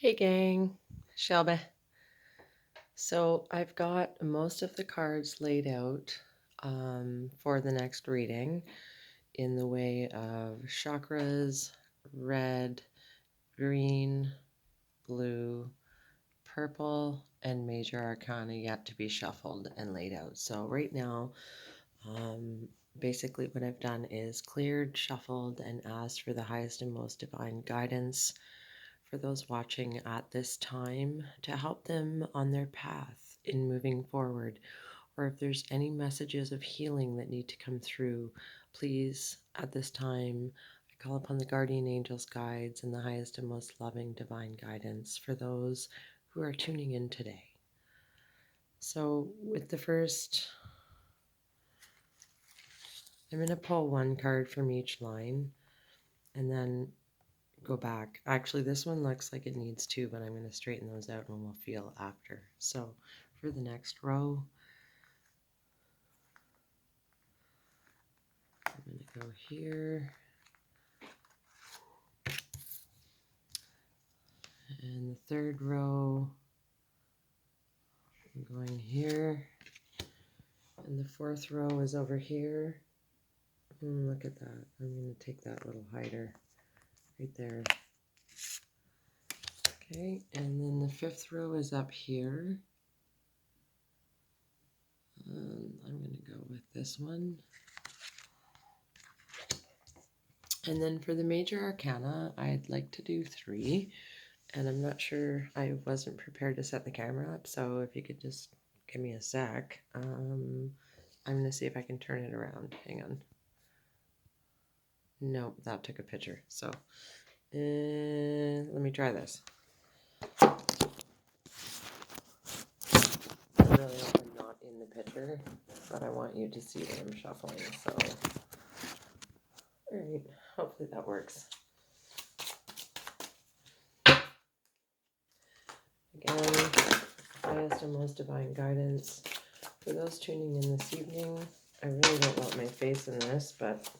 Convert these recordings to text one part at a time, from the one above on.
Hey gang, Shelby. So I've got most of the cards laid out for the next reading in the way of chakras, red, green, blue, purple, and major arcana yet to be shuffled and laid out. So right now, um, basically what I've done is cleared, shuffled, and asked for the highest and most divine guidance for those watching at this time to help them on their path in moving forward. Or if there's any messages of healing that need to come through, please, at this time, I call upon the guardian angels, guides, and the highest and most loving divine guidance for those who are tuning in today. So, with the first, I'm going to pull one card from each line and then go back. Actually, this one looks like it needs two, but I'm going to straighten those out and we'll feel after. So for the next row, I'm going to go here. And the third row, I'm going here. And the fourth row is over here. Look at that. I'm going to take that little hider right there. Okay, and then the fifth row is up here. I'm going to go with this one. And then for the major arcana, I'd like to do 3. And I'm not sure, I wasn't prepared to set the camera up, so if you could just give me a sec. I'm going to see if I can turn it around. Hang on. Nope, that took a picture. So let me try this. I really hope I'm not in the picture, but I want you to see that I'm shuffling. So, alright, hopefully that works. Again, highest and most divine guidance. For those tuning in this evening, I really don't want my face in this, but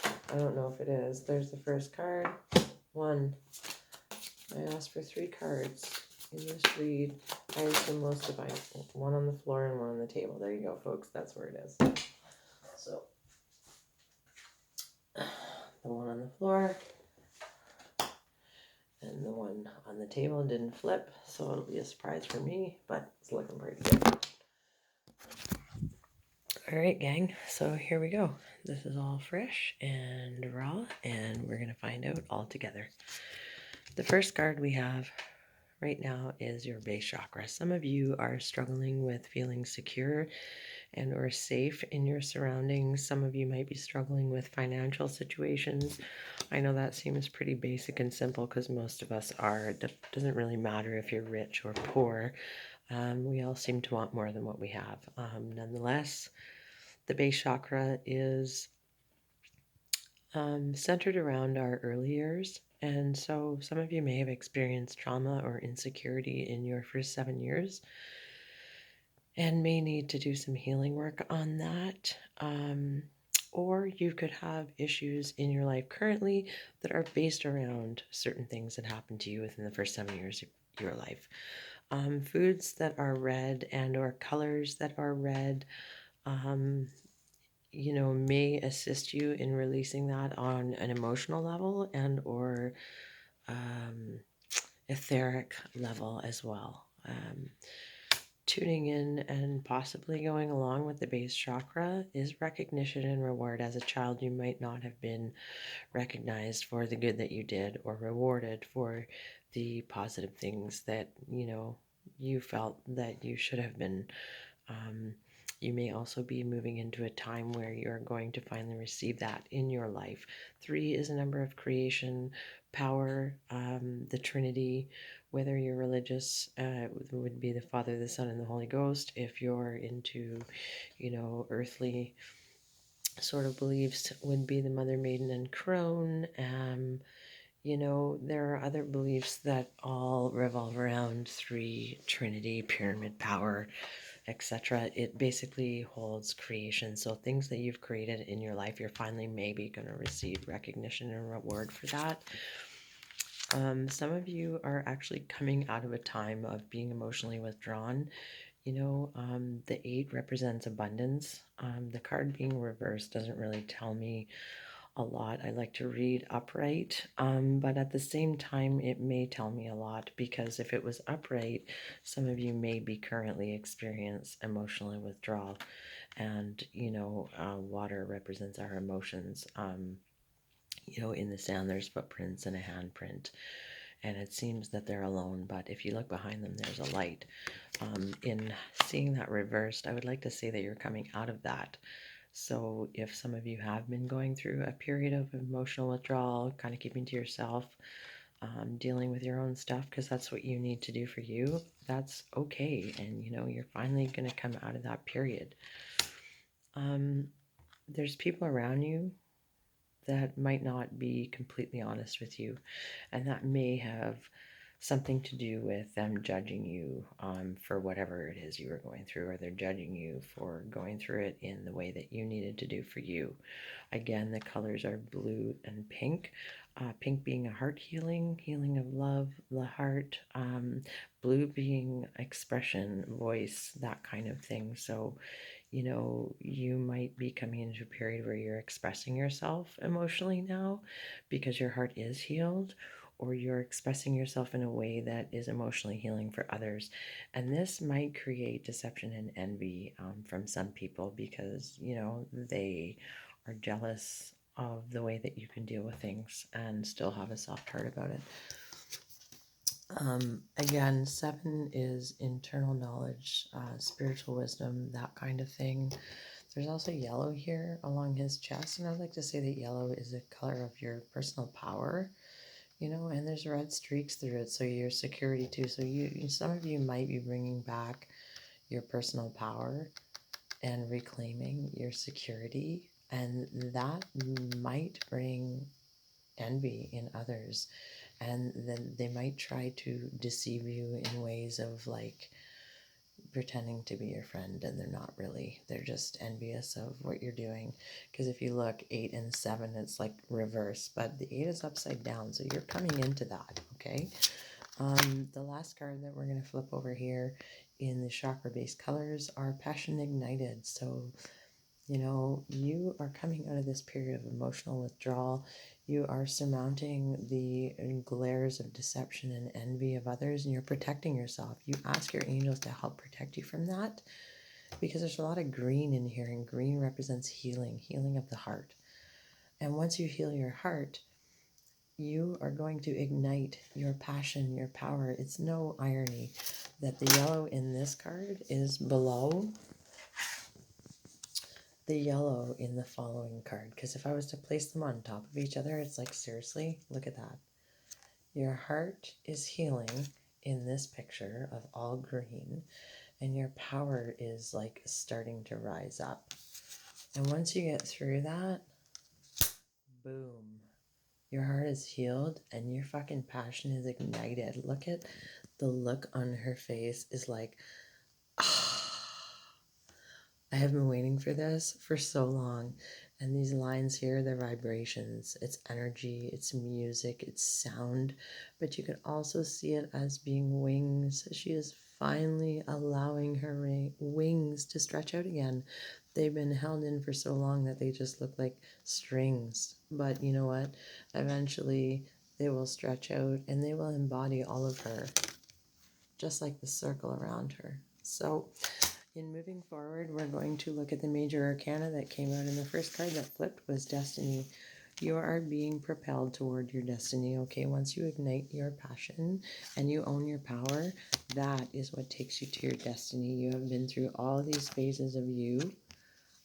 I don't know if it is. There's the first card. 1. I asked for 3 cards in this read. Highest and most divine. 1 on the floor and 1 on the table. There you go, folks. That's where it is. So, the 1 on the floor and the 1 on the table didn't flip, so it'll be a surprise for me, but it's looking pretty good. Alright, gang, so here we go. This is all fresh and raw, and we're going to find out all together. The first card we have right now is your base chakra. Some of you are struggling with feeling secure and or safe in your surroundings. Some of you might be struggling with financial situations. I know that seems pretty basic and simple because most of us are. It doesn't really matter if you're rich or poor. We all seem to want more than what we have. Nonetheless, the base chakra is centered around our early years. And so some of you may have experienced trauma or insecurity in your first 7 years and may need to do some healing work on that. Or you could have issues in your life currently that are based around certain things that happened to you within the first 7 years of your life. Foods that are red and or colors that are red may assist you in releasing that on an emotional level and or etheric level as well. Tuning in and possibly going along with the base chakra is recognition and reward. As a child, you might not have been recognized for the good that you did or rewarded for the positive things that, you felt that you should have been. You may also be moving into a time where you're going to finally receive that in your life. 3 is a number of creation, power, the Trinity. Whether you're religious, would be the Father, the Son, and the Holy Ghost. If you're into, earthly sort of beliefs, would be the Mother, Maiden, and Crone. There are other beliefs that all revolve around 3, Trinity, pyramid power, etc. It basically holds creation. So things that you've created in your life, you're finally maybe going to receive recognition and reward for that. Some of you are actually coming out of a time of being emotionally withdrawn. The 8 represents abundance. The card being reversed doesn't really tell me a lot. I like to read upright, but at the same time, it may tell me a lot because if it was upright, some of you may be currently experience emotional withdrawal. And, water represents our emotions. In the sand, there's footprints and a handprint, and it seems that they're alone, but if you look behind them, there's a light. In seeing that reversed, I would like to say that you're coming out of that. So if some of you have been going through a period of emotional withdrawal, kind of keeping to yourself, dealing with your own stuff, because that's what you need to do for you, that's okay. And you're finally going to come out of that period. There's people around you that might not be completely honest with you, and that may have something to do with them judging you for whatever it is you were going through, or they're judging you for going through it in the way that you needed to do for you. Again, the colors are blue and pink. Pink being a heart healing of love, the heart. Blue being expression, voice, that kind of thing. So you might be coming into a period where you're expressing yourself emotionally now because your heart is healed, or you're expressing yourself in a way that is emotionally healing for others. And this might create deception and envy from some people because, they are jealous of the way that you can deal with things and still have a soft heart about it. Again, 7 is internal knowledge, spiritual wisdom, that kind of thing. There's also yellow here along his chest, and I'd like to say that yellow is the color of your personal power, and there's red streaks through it, so your security too. So some of you might be bringing back your personal power and reclaiming your security, and that might bring envy in others, and then they might try to deceive you in ways of like pretending to be your friend, and they're not really. They're just envious of what you're doing. Because if you look 8 and 7, it's like reverse, but the 8 is upside down, so you're coming into that. Okay. The last card that we're going to flip over here in the chakra based colors are passion ignited. So you are coming out of this period of emotional withdrawal. You are surmounting the glares of deception and envy of others, and you're protecting yourself. You ask your angels to help protect you from that because there's a lot of green in here, and green represents healing of the heart. And once you heal your heart, you are going to ignite your passion, your power. It's no irony that the yellow in this card is below the yellow in the following card, because if I was to place them on top of each other, it's like, seriously, look at that. Your heart is healing in this picture of all green, and your power is like starting to rise up. And once you get through that, boom, your heart is healed and your fucking passion is ignited. Look at the look on her face, is like, I have been waiting for this for so long. And these lines here, they're vibrations, it's energy, it's music, it's sound, but you can also see it as being wings. She is finally allowing her wings to stretch out again. They've been held in for so long that they just look like strings. But you know what? Eventually they will stretch out and they will embody all of her, just like the circle around her. So in moving forward, we're going to look at the major arcana that came out, and the first card that flipped was Destiny. You are being propelled toward your destiny, okay? Once you ignite your passion and you own your power, that is what takes you to your destiny. You have been through all these phases of you,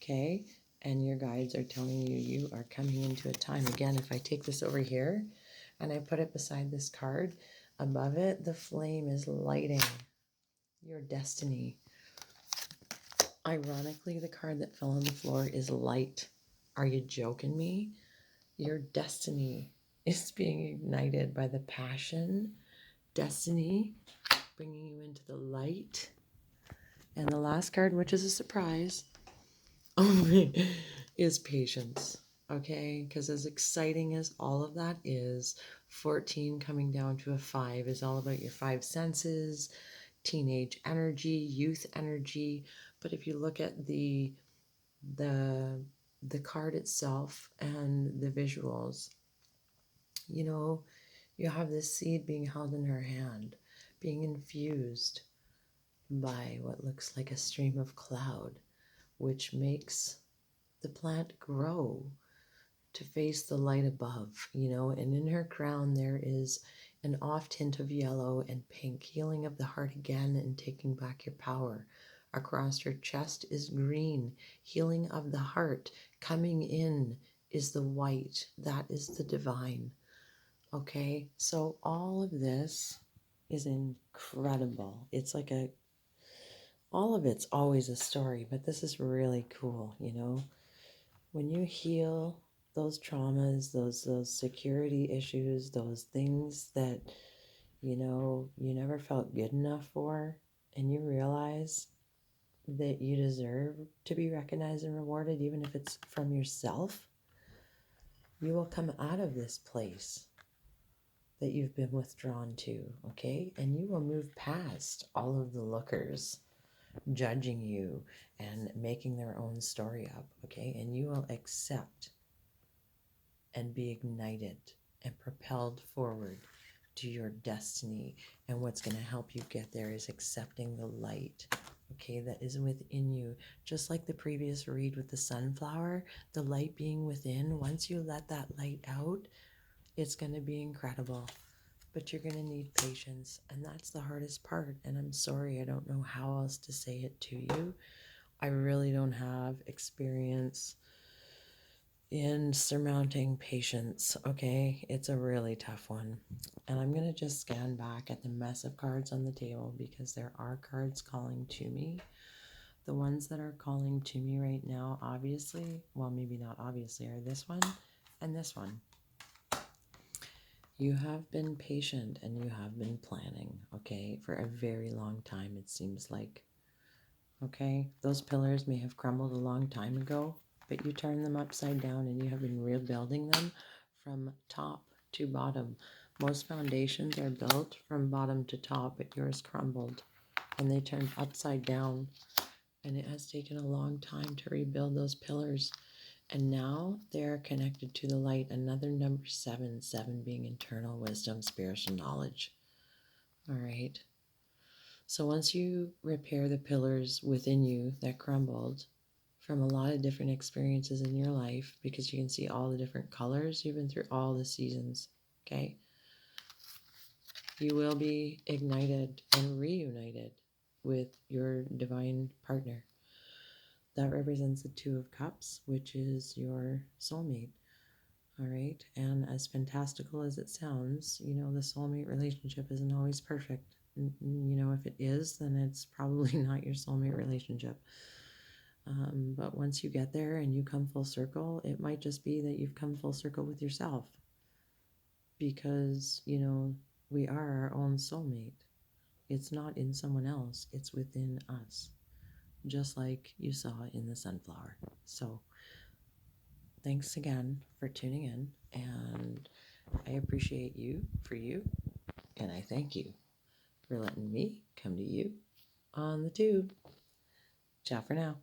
okay? And your guides are telling you you are coming into a time. Again, if I take this over here and I put it beside this card, above it, the flame is lighting your destiny. Ironically, the card that fell on the floor is light. Are you joking me? Your destiny is being ignited by the passion, destiny, bringing you into the light. And the last card, which is a surprise, is patience. okay? Because as exciting as all of that is, 14 coming down to a 5 is all about your five senses, teenage energy, youth energy. But if you look at the the card itself and the visuals, you know, you have this seed being held in her hand, being infused by what looks like a stream of cloud, which makes the plant grow to face the light above, and in her crown there is an off tint of yellow and pink, healing of the heart again and taking back your power. Across her chest is green, healing of the heart. Coming in is the white, that is the divine. Okay, so all of this is incredible. It's like all of it's always a story, but this is really cool. When you heal those traumas, those security issues, those things that you never felt good enough for, and you realize that you deserve to be recognized and rewarded, even if it's from yourself, you will come out of this place that you've been withdrawn to, okay? And you will move past all of the lookers judging you and making their own story up, okay? And you will accept and be ignited and propelled forward to your destiny. And what's going to help you get there is accepting the light, okay, that is within you. Just like the previous read with the sunflower, the light being within, once you let that light out, it's going to be incredible. But you're going to need patience, and that's the hardest part. And I'm sorry, I don't know how else to say it to you. I really don't have experience in surmounting patience, okay? It's a really tough one. And I'm going to just scan back at the mess of cards on the table because there are cards calling to me. The ones that are calling to me right now, obviously, well, maybe not obviously, are this one and this one. You have been patient and you have been planning, okay, for a very long time, it seems like. Okay, those pillars may have crumbled a long time ago, but you turned them upside down and you have been rebuilding them from top to bottom. Most foundations are built from bottom to top, but yours crumbled and they turned upside down. And it has taken a long time to rebuild those pillars. And now they are connected to the light. Another number 7, 7 being internal wisdom, spiritual knowledge. All right. So once you repair the pillars within you that crumbled from a lot of different experiences in your life, because you can see all the different colors, you've been through all the seasons, okay? You will be ignited and reunited with your divine partner. That represents the Two of Cups, which is your soulmate. All right. And as fantastical as it sounds, the soulmate relationship isn't always perfect. If it is, then it's probably not your soulmate relationship. But once you get there and you come full circle, it might just be that you've come full circle with yourself because, we are our own soulmate. It's not in someone else, it's within us, just like you saw in the sunflower. So, thanks again for tuning in, and I appreciate you for you, and I thank you for letting me come to you on the tube. Ciao for now.